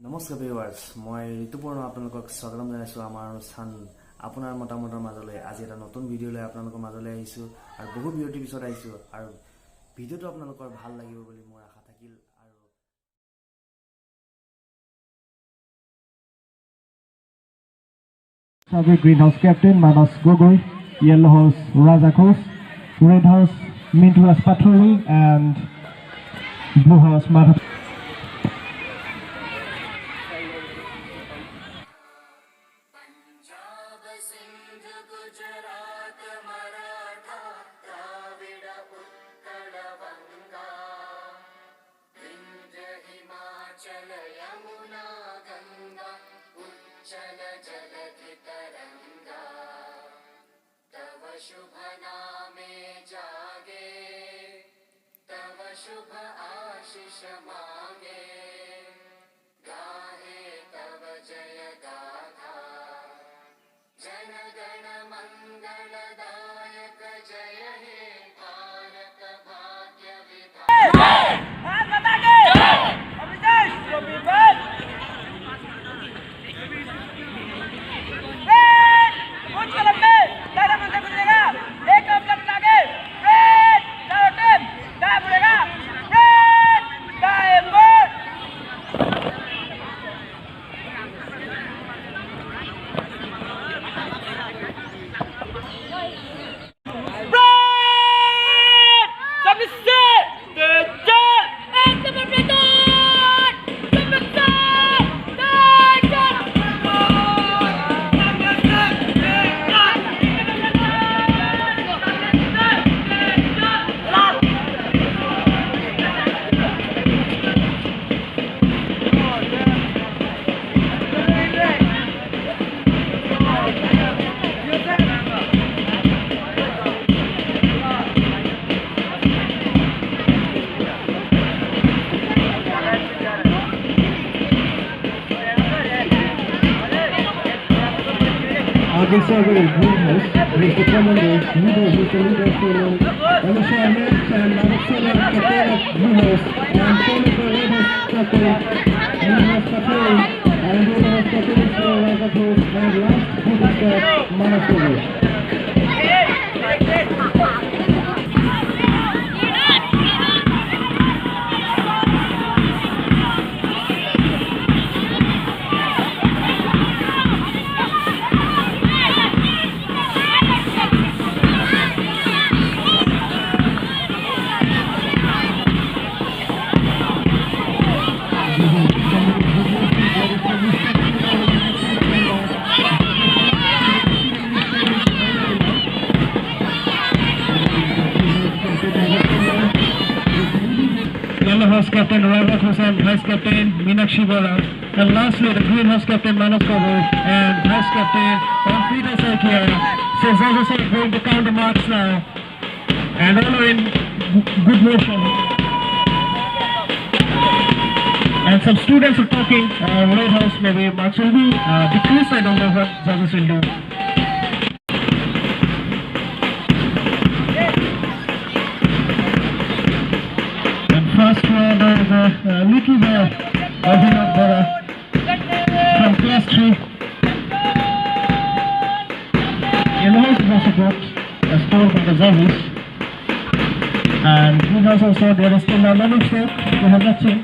নমস্কাৰ ভিউৱাৰ্ছ, মই ঋতুপৰ্ণ আপোনালোকক স্বাগতম জনাইছোঁ আমাৰ অনুষ্ঠান আপোনাৰ মতামতৰ মাজলৈ। আজি এটা নতুন ভিডিঅ' লৈ আপোনালোকৰ মাজলৈ আহিছোঁ আৰু বহুত বিৰতিৰ পিছত আহিছোঁ আৰু ভিডিঅ'টো আপোনালোকৰ ভাল লাগিব বুলি মোৰ আশা থাকিল। আৰু green house captain Manas Gogoi, yellow house Raja Khos, red house Minturas Patroli and blue house Madhav. शुभ नामे जागे, तव शुभ आशीष मांगे, गाहे तव जय गाथा, जन गण मंगलदायक जय हे भारत भाग्य विधाता। Aage Sagar Green House, Mr. Commander, leader, Mr. Leader Solon, Alisha Ahmed and Manik Solon, captain of Green House, and Solon for Red House captain, Green House captain, and Red House captain for Raja Khos, and last Green House captain, Manik Solon. Yellow House Captain Raja Khos and Vice Captain Meenakshi Bora, and lastly the Green House Captain Manas Gogoi and Vice Captain Peter Sakia. So judges are going to count the marks now, and all are in good motion. And some students are talking. Red House maybe marks will be decreased. I don't know what judges will do. First round is a little bit Abhinav Bora from class 3. Yellow House is also got a score by the judges. And Green House also, there is still a lot of step, they have not seen.